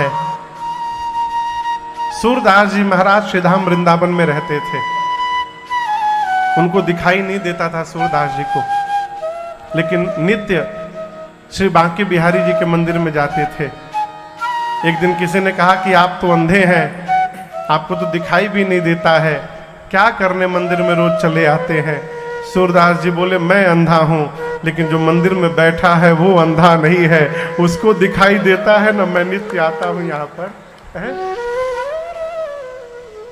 है। सूरदास जी महाराज श्रीधाम वृंदावन में रहते थे। उनको दिखाई नहीं देता था सूरदास जी को, लेकिन नित्य श्री बांके बिहारी जी के मंदिर में जाते थे। एक दिन किसी ने कहा कि आप तो अंधे हैं, आपको तो दिखाई भी नहीं देता है, क्या करने मंदिर में रोज चले आते हैं? सूरदास जी बोले, मैं अंधा हूं, लेकिन जो मंदिर में बैठा है वो अंधा नहीं है, उसको दिखाई देता है ना, मैं नित्य आता हूं यहां पर है?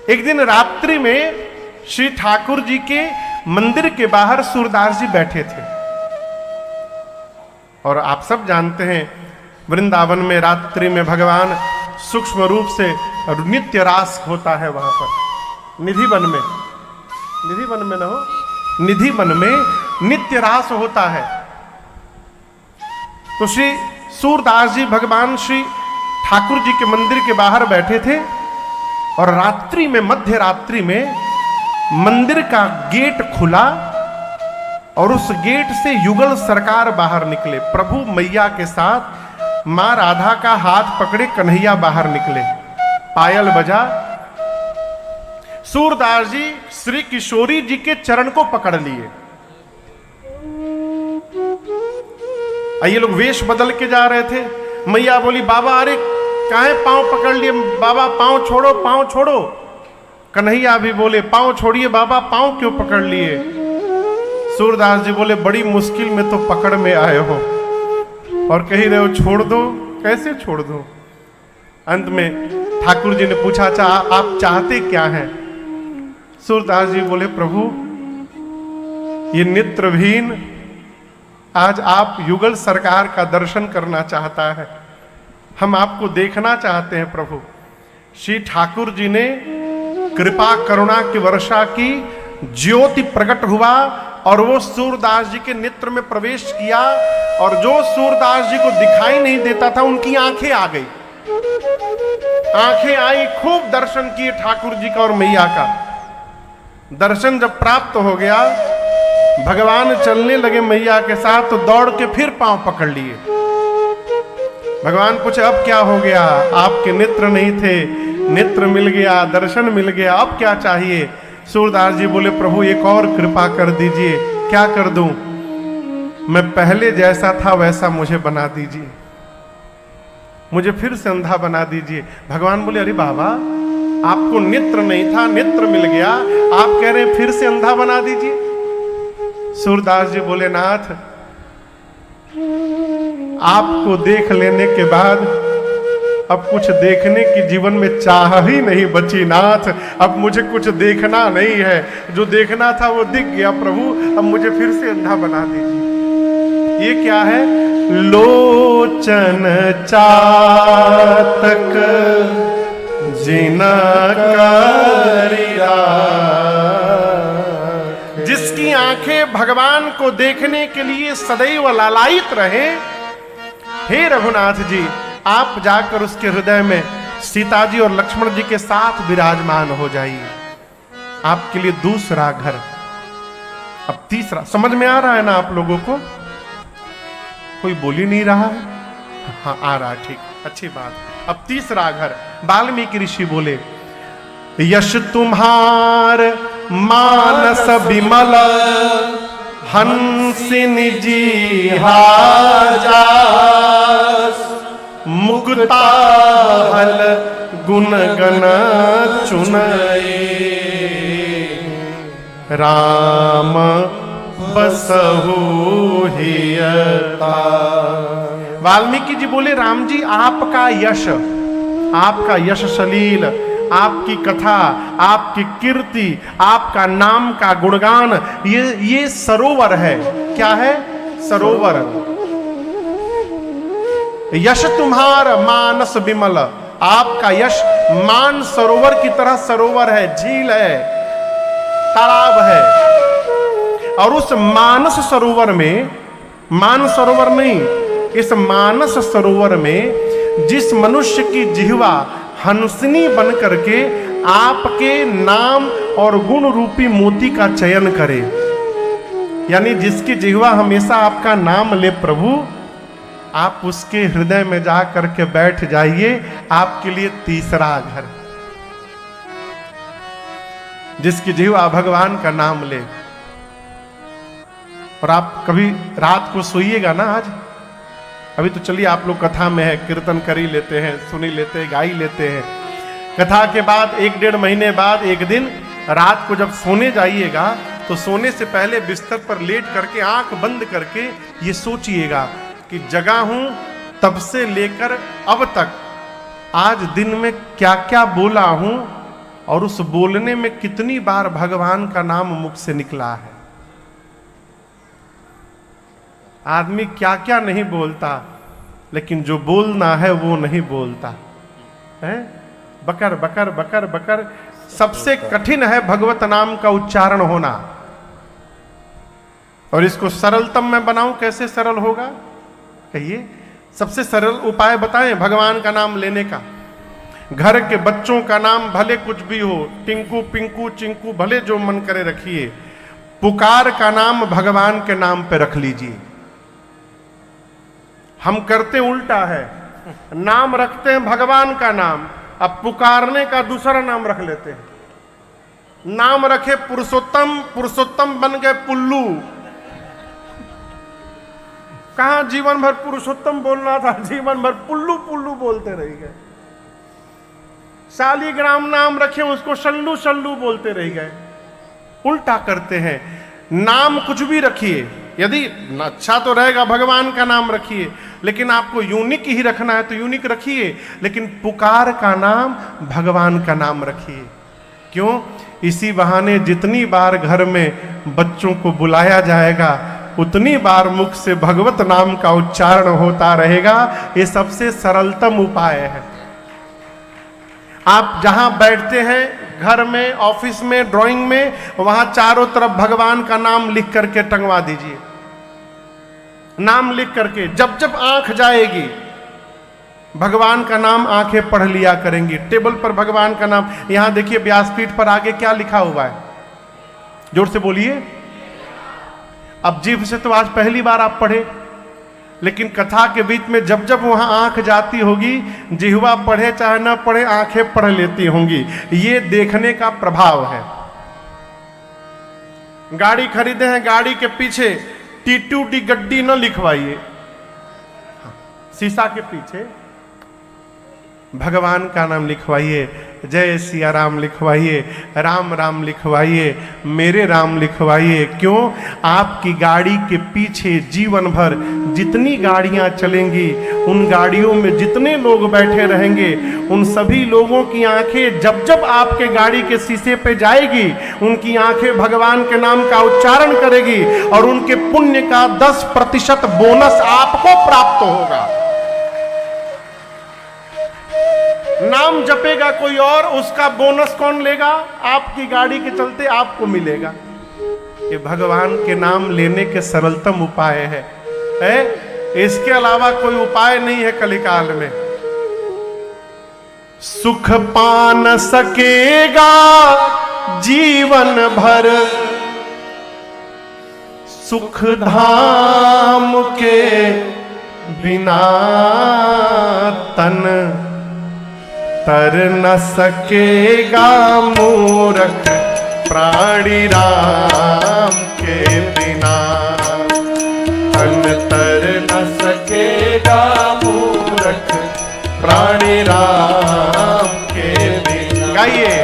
एक दिन रात्रि में श्री ठाकुर जी के मंदिर के बाहर सूरदास जी बैठे थे। और आप सब जानते हैं वृंदावन में रात्रि में भगवान सूक्ष्म रूप से नित्य रास होता है वहां पर निधि वन में न हो, निधि वन में नित्य रास होता है। तो श्री सूरदास जी भगवान श्री ठाकुर जी के मंदिर के बाहर बैठे थे और रात्रि में, मध्य रात्रि में मंदिर का गेट खुला और उस गेट से युगल सरकार बाहर निकले। प्रभु मैया के साथ मां राधा का हाथ पकड़े कन्हैया बाहर निकले, पायल बजा। सूरदास जी श्री किशोरी जी के चरण को पकड़ लिए। ये लोग वेश बदल के जा रहे थे। मैया बोली, बाबा अरे काहे पांव पकड़ लिए बाबा, पांव छोड़ो, पांव छोड़ो। कन्हैया भी बोले, पांव छोड़िए बाबा, पांव क्यों पकड़ लिए? सूरदास जी बोले, बड़ी मुश्किल में तो पकड़ में आए हो और कह रहे हो छोड़ दो, कैसे छोड़ दो? अंत में ठाकुर जी ने पूछा, अच्छा आप चाहते क्या हैं? सूरदास जी बोले, प्रभु ये नेत्रहीन आज आप युगल सरकार का दर्शन करना चाहता है, हम आपको देखना चाहते हैं प्रभु। श्री ठाकुर जी ने कृपा करुणा की वर्षा की, ज्योति प्रकट हुआ और वो सूरदास जी के नेत्र में प्रवेश किया और जो सूरदास जी को दिखाई नहीं देता था उनकी आंखें आ गई, आंखें आई, खूब दर्शन किए ठाकुर जी का और मैया का। दर्शन जब प्राप्त हो गया, भगवान चलने लगे मैया के साथ, तो दौड़ के फिर पांव पकड़ लिए। भगवान पूछे, अब क्या हो गया? आपके नेत्र नहीं थे, नेत्र मिल गया, दर्शन मिल गया, अब क्या चाहिए? सूरदास जी बोले, प्रभु एक और कृपा कर दीजिए। क्या कर दूं? मैं पहले जैसा था वैसा मुझे बना दीजिए, मुझे फिर से अंधा बना दीजिए। भगवान बोले, अरे बाबा आपको नेत्र नहीं था, नेत्र मिल गया, आप कह रहे हैं फिर से अंधा बना दीजिए? सूरदास जी बोले, नाथ आपको देख लेने के बाद अब कुछ देखने की जीवन में चाह ही नहीं बची नाथ, अब मुझे कुछ देखना नहीं है, जो देखना था वो दिख गया प्रभु, अब मुझे फिर से अंधा बना दीजिए। ये क्या है? लोचन चातक जिना करिया, जिसकी आंखें भगवान को देखने के लिए सदैव लालायित रहे। हे रघुनाथ जी, आप जाकर उसके हृदय में सीता जी और लक्ष्मण जी के साथ विराजमान हो जाइए, आपके लिए दूसरा घर। अब तीसरा, समझ में आ रहा है ना आप लोगों को? कोई बोल ही नहीं रहा है? हाँ आ रहा है, ठीक, अच्छी बात। अब तीसरा घर, वाल्मीकि ऋषि बोले, यश तुम्हार मानस विमल हंसिनी जी हाजा, मुक्ता हल गुण गण चुनए, राम बसहु हियता। वाल्मीकि जी बोले, राम जी आपका यश सलील, आपकी कथा, आपकी कीर्ति, आपका नाम का गुणगान, ये सरोवर है। क्या है? सरोवर। यश तुम्हार मानस विमल, आपका यश मान सरोवर की तरह सरोवर है, झील है, तालाब है। और उस मानस सरोवर में, मान सरोवर नहीं, इस मानस सरोवर में जिस मनुष्य की जिह्वा हंसनी बन करके आपके नाम और गुण रूपी मोती का चयन करे, यानी जिसकी जिह्वा हमेशा आपका नाम ले प्रभु, आप उसके हृदय में जा करके बैठ जाइए, आपके लिए तीसरा घर। जिसकी जिह्वा भगवान का नाम ले। और आप कभी रात को सोइएगा ना, आज अभी तो चलिए आप लोग कथा में है, कीर्तन कर ही लेते हैं, सुन ही लेते हैं, गा ही लेते हैं। कथा के बाद 1-1.5 महीने बाद एक दिन रात को जब सोने जाइएगा तो सोने से पहले बिस्तर पर लेट करके आंख बंद करके ये सोचिएगा कि जगा हूं तब से लेकर अब तक आज दिन में क्या क्या बोला हूं और उस बोलने में कितनी बार भगवान का नाम मुख से निकला है। आदमी क्या क्या नहीं बोलता, लेकिन जो बोलना है वो नहीं बोलता है। बकर बकर बकर बकर। सबसे कठिन है भगवत नाम का उच्चारण होना। और इसको सरलतम मैं बनाऊं, कैसे सरल होगा कहिए? सबसे सरल उपाय बताएं भगवान का नाम लेने का। घर के बच्चों का नाम भले कुछ भी हो, टिंकू पिंकू चिंकू भले जो मन करे रखिए, पुकार का नाम भगवान के नाम पे रख लीजिए। हम करते उल्टा है, नाम रखते हैं भगवान का नाम, अब पुकारने का दूसरा नाम रख लेते हैं। नाम रखे पुरुषोत्तम, पुरुषोत्तम बन गए पुल्लू। कहां जीवन भर पुरुषोत्तम बोलना था, जीवन भर पुल्लू पुल्लू बोलते रह गए। शालीग्राम नाम रखे, उसको शल्लू शल्लू बोलते रह गए। उल्टा करते हैं। नाम कुछ भी रखिए, यदि अच्छा तो रहेगा भगवान का नाम रखिए, लेकिन आपको यूनिक ही रखना है तो यूनिक रखिए, लेकिन पुकार का नाम भगवान का नाम रखिए। क्यों? इसी बहाने जितनी बार घर में बच्चों को बुलाया जाएगा उतनी बार मुख से भगवत नाम का उच्चारण होता रहेगा। ये सबसे सरलतम उपाय है। आप जहां बैठते हैं, घर में, ऑफिस में, ड्राइंग में, वहां चारों तरफ भगवान का नाम लिख करके टंगवा दीजिए। नाम लिख करके जब जब आंख जाएगी भगवान का नाम आंखें पढ़ लिया करेंगी। टेबल पर भगवान का नाम, यहां देखिए व्यासपीठ पर आगे क्या लिखा हुआ है, जोर से बोलिए। अब जीभ से तो आज पहली बार आप पढ़े, लेकिन कथा के बीच में जब जब वहां आंख जाती होगी, जिह्वा पढ़े चाहे ना पढ़े आंखें पढ़ लेती होंगी। ये देखने का प्रभाव है। गाड़ी खरीदे हैं, गाड़ी के पीछे टी गड्डी न लिखवाइए, शीशा के पीछे भगवान का नाम लिखवाइए। जय सिया राम लिखवाइए, राम राम लिखवाइए, मेरे राम लिखवाइए। क्यों? आपकी गाड़ी के पीछे जीवन भर जितनी गाड़ियां चलेंगी, उन गाड़ियों में जितने लोग बैठे रहेंगे, उन सभी लोगों की आंखें जब जब आपके गाड़ी के शीशे पे जाएगी, उनकी आंखें भगवान के नाम का उच्चारण करेगी और उनके पुण्य का 10% बोनस आपको प्राप्त होगा। नाम जपेगा कोई और, उसका बोनस कौन लेगा? आपकी गाड़ी के चलते आपको मिलेगा। ये भगवान के नाम लेने के सरलतम उपाय है। इसके अलावा कोई उपाय नहीं है कलिकाल में। सुख पान सकेगा जीवन भर, सुख धाम के बिना तन तर न सकेगा मूरख प्राणी राम के बिना। तन तर न सकेगा मूरख प्राणी राम के बिना। गाइए।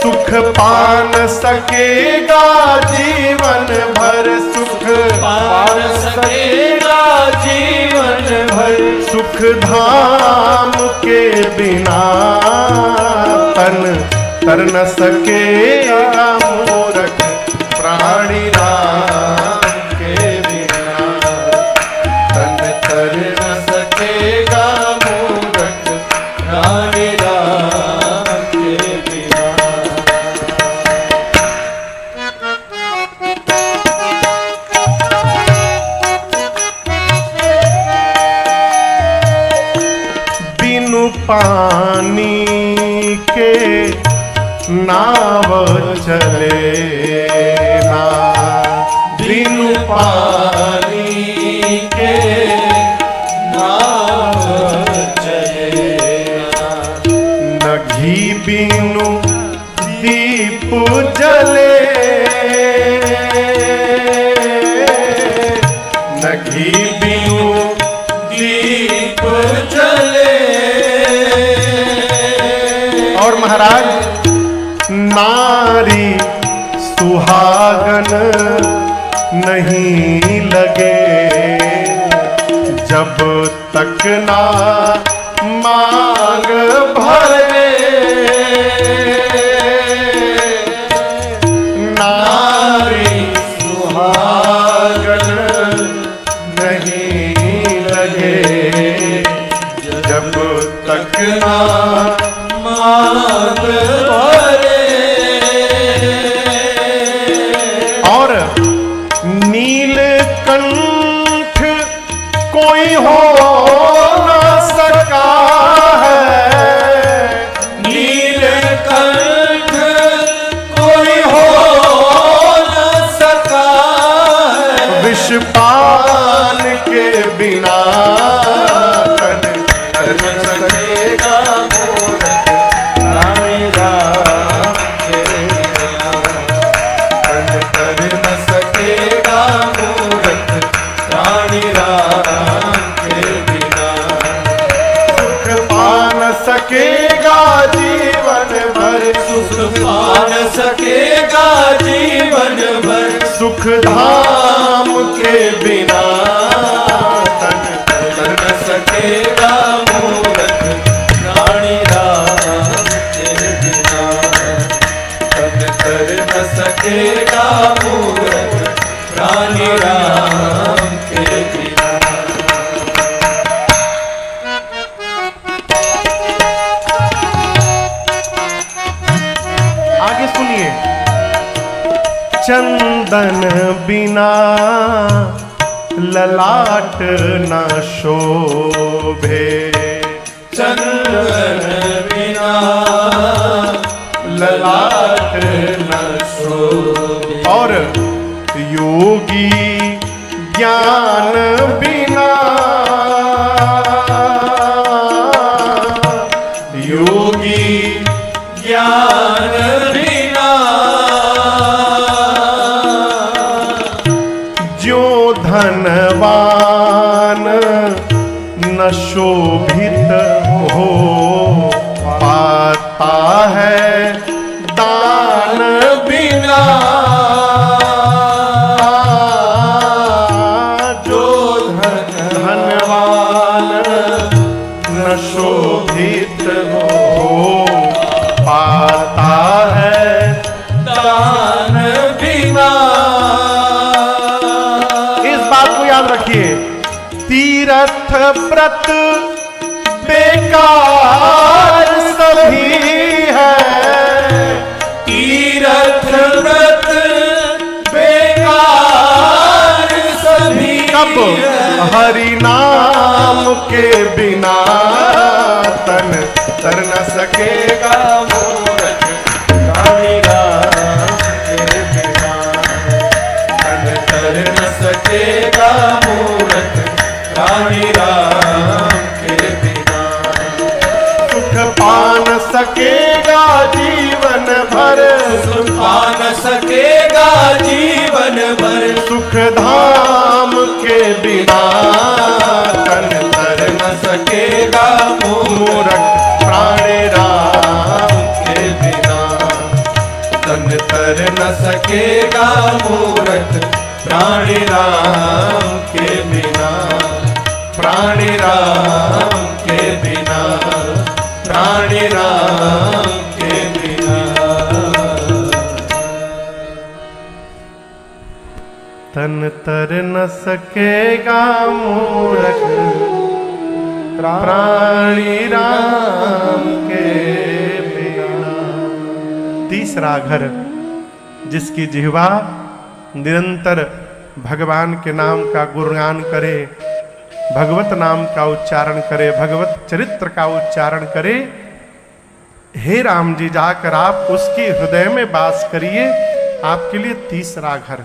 सुख पान सकेगा जीवन भर, सुख पान सकेगा जीवन भर, सुख धाम के बिना तन तर न सकेगा मूरख प्राणी राम के बिना। तन तर न सकेगा मूरख प्राणी राम के बिना। बिनु पानी के नाव चले ना, बिनु पानी के घी बिनु दीप जले, न घी बिनु दीप जले। और महाराज, नारी सुहागन नहीं लगे, जब तक ना मांग भरे। नारी सुहागन नहीं लगे, जब तक ना मांग भरे। और नीलकंठ कोई हो न सका है, नीलकंठ कोई हो न सका है। विषपान के बिना तन तर न सकेगा मूरत, रानी राम के बिना तन तर न सकेगा मूरत, रानी राम के बिना। सुख पान सकेगा जीवन भर, सुख पान सकेगा जीवन भर। सुख धाम के बिना तन तर न सकेगा मूरत, रानी राम के बिना तन तर न सकेगा मूरत, रानी राम के बिना। आगे सुनिए। चंदन बिना ललाट न शोभे, चंदन बिना ललाट न शोभे। और योगी ज्ञान बिना, योगी ज्ञान बिना। जो धनवान न शोभित हो पाता है दान बिना। जो धनवान न शोभित हो पाता है दान बिना। इस बात को याद रखिए, तीर्थ व्रत बेकार सभी है, तीर्थ व्रत बेकार सभी। कब? हरि नाम के बिना तन तर न सकेगा मूरत, रानी राम के बिना तन तर न सकेगा मूरत, रानी राम के बिना। सुख पान सकेगा जीवन भर, सुख पान सकेगा जीवन भर। सुख धाम के बिना तन तर न सकेगा मूरत, प्राणी राम के बिना तन तर न सकेगा मूरत, प्राणी राम के बिना, प्राणी राम के बिना, प्राणी राम के बिना। तन तर न सकेगा मूरत, प्राणी राम के बिना। तीसरा घर, जिसकी जिह्वा निरंतर भगवान के नाम का गुणगान करे, भगवत नाम का उच्चारण करे, भगवत चरित्र का उच्चारण करे। हे राम जी, जाकर आप उसके हृदय में वास करिए। आपके लिए तीसरा घर।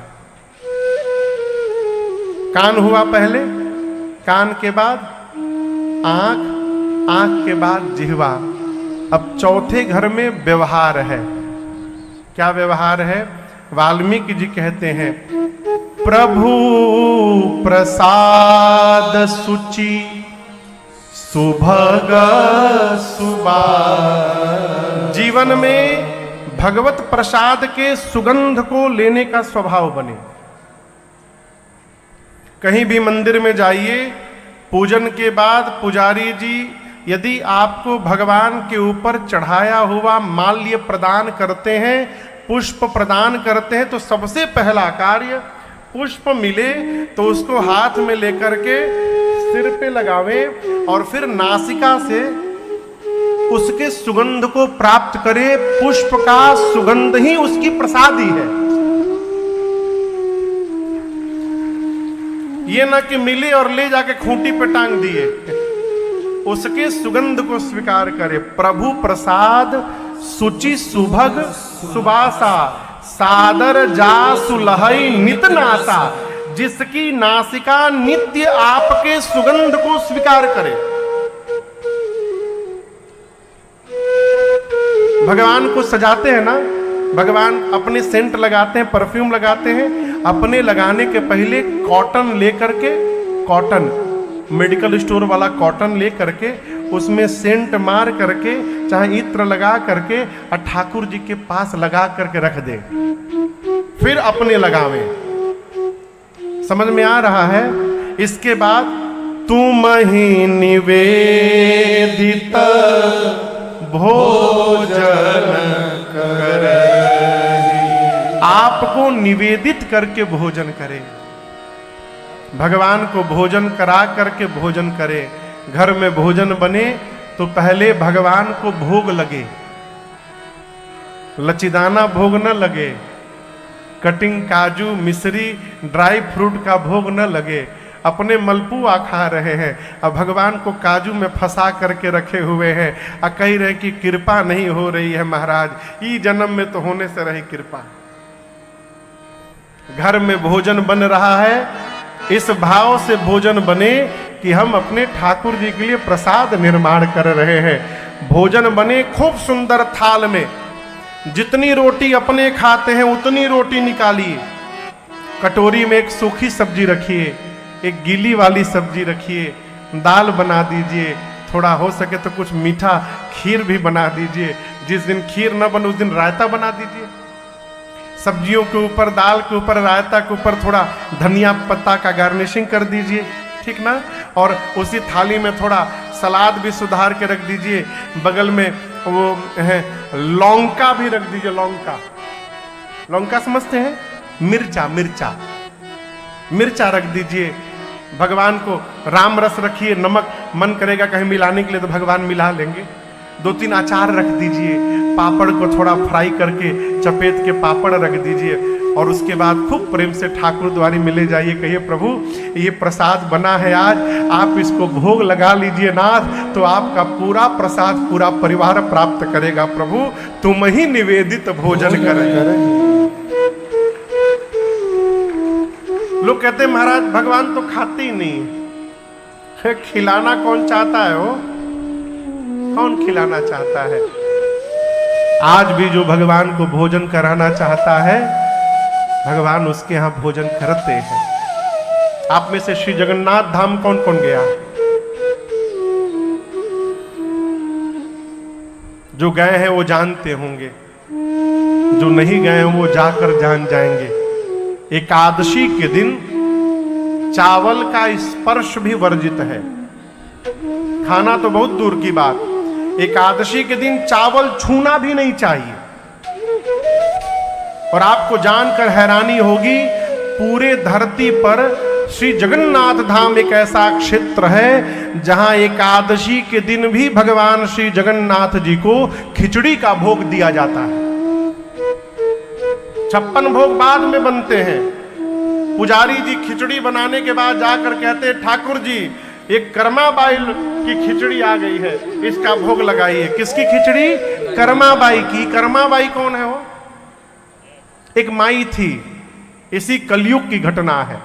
कान हुआ पहले, कान के बाद आंख, आंख के बाद जिह्वा, अब चौथे घर में व्यवहार है। क्या व्यवहार है? वाल्मीकि जी कहते हैं, प्रभु प्रसाद सुचि सुभग सुबा। जीवन में भगवत प्रसाद के सुगंध को लेने का स्वभाव बने। कहीं भी मंदिर में जाइए, पूजन के बाद पुजारी जी यदि आपको भगवान के ऊपर चढ़ाया हुआ माल्य प्रदान करते हैं, पुष्प प्रदान करते हैं, तो सबसे पहला कार्य पुष्प मिले तो उसको हाथ में लेकर के सिर पे लगावें और फिर नासिका से उसके सुगंध को प्राप्त करे। पुष्प का सुगंध ही उसकी प्रसादी है। ये ना कि मिले और ले जाके खूंटी पे टांग दिए, उसके सुगंध को स्वीकार करे। प्रभु प्रसाद सुचि सुभग सुबासा, सादर जा सुलहई नित नासा। जिसकी नासिका नित्य आपके सुगंध को स्वीकार करे। भगवान को सजाते हैं ना, भगवान अपने सेंट लगाते हैं, परफ्यूम लगाते हैं। अपने लगाने के पहले कॉटन लेकर के, कॉटन मेडिकल स्टोर वाला कॉटन ले करके उसमें सेंट मार करके, चाहे इत्र लगा करके और ठाकुर जी के पास लगा करके रख दे, फिर अपने लगावे। समझ में आ रहा है? इसके बाद तुम ही निवेदित भोजन कर, आपको निवेदित करके भोजन करे। भगवान को भोजन करा करके भोजन करे। घर में भोजन बने तो पहले भगवान को भोग लगे, लचीदाना भोग न लगे, कटिंग काजू मिश्री ड्राई फ्रूट का भोग न लगे। अपने मलपुआ खा रहे हैं, अब भगवान को काजू में फंसा करके रखे हुए हैं और कह रहे कि कृपा नहीं हो रही है महाराज, ई जन्म में तो होने से रही कृपा। घर में भोजन बन रहा है, इस भाव से भोजन बने कि हम अपने ठाकुर जी के लिए प्रसाद निर्माण कर रहे हैं। भोजन बने खूब सुंदर थाल में, जितनी रोटी अपने खाते हैं उतनी रोटी निकालिए। कटोरी में एक सूखी सब्जी रखिए, एक गीली वाली सब्जी रखिए, दाल बना दीजिए, थोड़ा हो सके तो कुछ मीठा खीर भी बना दीजिए। जिस दिन खीर न बने उस दिन रायता बना दीजिए। सब्जियों के ऊपर, दाल के ऊपर, रायता के ऊपर थोड़ा धनिया पत्ता का गार्निशिंग कर दीजिए, ठीक ना। और उसी थाली में थोड़ा सलाद भी सुधार के रख दीजिए। बगल में वो है लौंका भी रख दीजिए। लौंका, लौंका समझते हैं? मिर्चा, मिर्चा, मिर्चा रख दीजिए। भगवान को राम रस रखिए, नमक मन करेगा कहीं मिलाने के लिए तो भगवान मिला लेंगे। 2-3 अचार रख दीजिए। पापड़ को थोड़ा फ्राई करके चपेट के पापड़ रख दीजिए। और उसके बाद खूब प्रेम से ठाकुर द्वारी मिले जाइए, कहिए प्रभु ये प्रसाद बना है आज, आप इसको भोग लगा लीजिए नाथ, तो आपका पूरा प्रसाद पूरा परिवार प्राप्त करेगा। प्रभु तुम ही निवेदित भोजन करें। लोग कहते महाराज भगवान तो खाते ही नहीं, खिलाना कौन चाहता है? हो कौन खिलाना चाहता है? आज भी जो भगवान को भोजन कराना चाहता है, भगवान उसके यहां भोजन करते हैं। आप में से श्री जगन्नाथ धाम कौन कौन गया? जो गए हैं वो जानते होंगे, जो नहीं गए हैं वो जाकर जान जाएंगे। एकादशी के दिन चावल का स्पर्श भी वर्जित है। खाना तो बहुत दूर की बात, एकादशी के दिन चावल छूना भी नहीं चाहिए। और आपको जानकर हैरानी होगी, पूरे धरती पर श्री जगन्नाथ धाम एक ऐसा क्षेत्र है जहां एकादशी के दिन भी भगवान श्री जगन्नाथ जी को खिचड़ी का भोग दिया जाता है। 56 भोग बाद में बनते हैं। पुजारी जी खिचड़ी बनाने के बाद जाकर कहते हैं ठाकुर जी एक कर्माबाई की खिचड़ी आ गई है, इसका भोग लगाइए। किसकी खिचड़ी? कर्माबाई की। कर्माबाई कौन है? वो एक माई थी, इसी कलयुग की घटना है।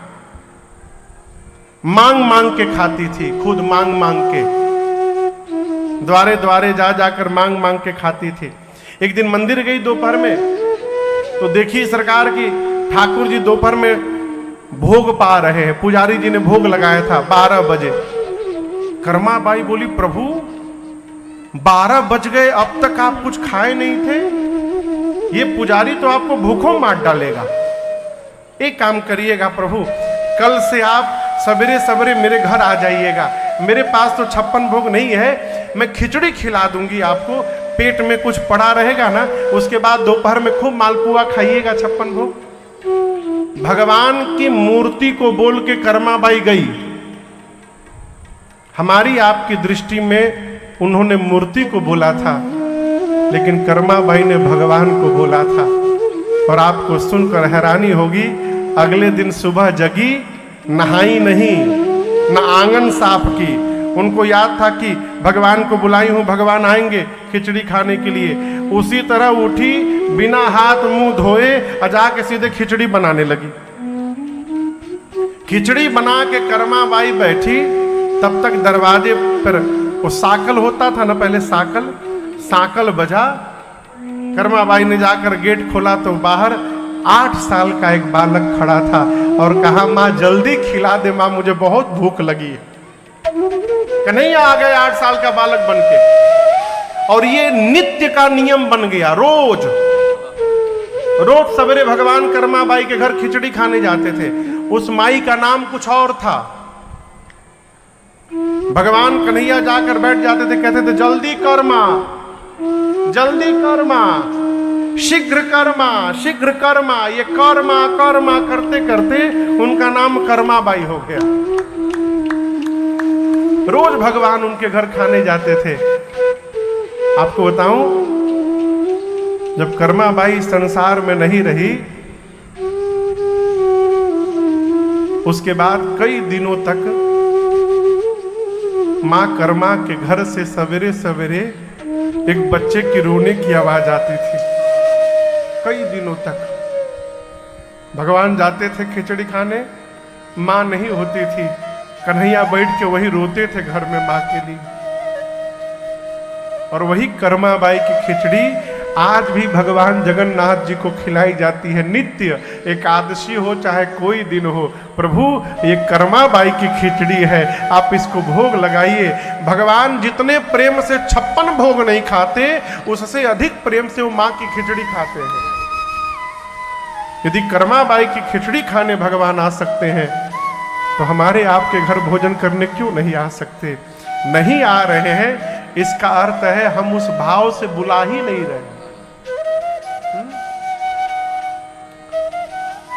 मांग मांग के खाती थी, खुद मांग मांग के। द्वारे द्वारे जा जाकर मांग मांग के खाती थी। एक दिन मंदिर गई दोपहर में, तो देखी सरकार की ठाकुर जी दोपहर में भोग पा रहे हैं। पुजारी जी ने भोग लगाया था 12 बजे। कर्मा बाई बोली, प्रभु 12 बज गए, अब तक आप कुछ खाए नहीं थे? ये पुजारी तो आपको भूखों मार डालेगा। एक काम करिएगा प्रभु, कल से आप सवेरे सवेरे मेरे घर आ जाइएगा। मेरे पास तो 56 भोग नहीं है, मैं खिचड़ी खिला दूंगी आपको, पेट में कुछ पड़ा रहेगा ना, उसके बाद दोपहर में खूब मालपुआ खाइएगा 56 भोग। भगवान की मूर्ति को बोल के कर्माबाई गई। हमारी आपकी दृष्टि में उन्होंने मूर्ति को बोला था, लेकिन कर्माबाई ने भगवान को बोला था। और आपको सुनकर हैरानी होगी, अगले दिन सुबह जगी, नहाई नहीं, न आंगन साफ की। उनको याद था कि भगवान को बुलाई हूं, भगवान आएंगे खिचड़ी खाने के लिए। उसी तरह उठी, बिना हाथ मुंह धोए जाके सीधे खिचड़ी बनाने लगी। खिचड़ी बना के कर्माबाई बैठी, तब तक दरवाजे पर वो साकल होता था ना, पहले साकल बजा। कर्माबाई ने जाकर गेट खोला तो बाहर 8 साल का एक बालक खड़ा था और कहा, माँ जल्दी खिला दे माँ, मुझे बहुत भूख लगी है। कन्हैया आ गए 8 साल का बालक बनके, और ये नित्य का नियम बन गया। रोज सवेरे भगवान कर्माबाई के घर खिचड़ी खाने जाते थे। उस माई का नाम कुछ और था। भगवान कन्हैया जाकर बैठ जाते थे, कहते थे जल्दी कर मां, जल्दी कर मां, शीघ्र कर्मा। ये कर्मा करते करते उनका नाम कर्माबाई हो गया। रोज भगवान उनके घर खाने जाते थे। आपको बताऊं, जब कर्माबाई संसार में नहीं रही, उसके बाद कई दिनों तक मां कर्मा के घर से सवेरे सवेरे एक बच्चे की रोने की आवाज आती थी। कई दिनों तक भगवान जाते थे खिचड़ी खाने, मां नहीं होती थी। कन्हैया बैठ के वही रोते थे घर में मां के लिए। और वही कर्माबाई की खिचड़ी आज भी भगवान जगन्नाथ जी को खिलाई जाती है। नित्य एकादशी हो चाहे कोई दिन हो, प्रभु ये कर्माबाई की खिचड़ी है, आप इसको भोग लगाइए। भगवान जितने प्रेम से 56 भोग नहीं खाते, उससे अधिक प्रेम से वो मां की खिचड़ी खाते हैं। यदि कर्माबाई की खिचड़ी खाने भगवान आ सकते हैं, तो हमारे आपके घर भोजन करने क्यों नहीं आ सकते? नहीं आ रहे हैं, इसका अर्थ है हम उस भाव से बुला ही नहीं रहे।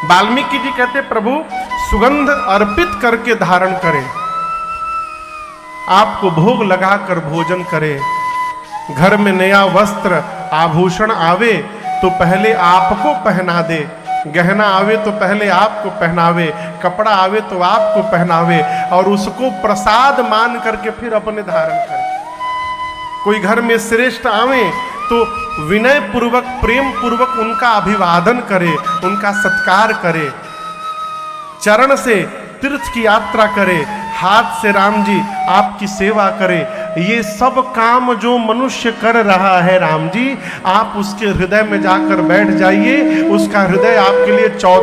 वाल्मीकि जी कहते, प्रभु सुगंध अर्पित करके धारण करें, आपको भोग लगाकर भोजन करें। घर में नया वस्त्र आभूषण आवे तो पहले आपको पहना दे, गहना आवे तो पहले आपको पहनावे, कपड़ा आवे तो आपको पहनावे, और उसको प्रसाद मान करके फिर अपने धारण करे। कोई घर में श्रेष्ठ आवे तो विनय पूर्वक, प्रेम पूर्वक उनका अभिवादन करे, उनका सत्कार करे, चरण से तीर्थ की यात्रा करे, हाथ से राम जी आपकी सेवा करे। ये सब काम जो मनुष्य कर रहा है राम जी, आप उसके हृदय में जाकर बैठ जाइए, उसका हृदय आपके लिए चौथा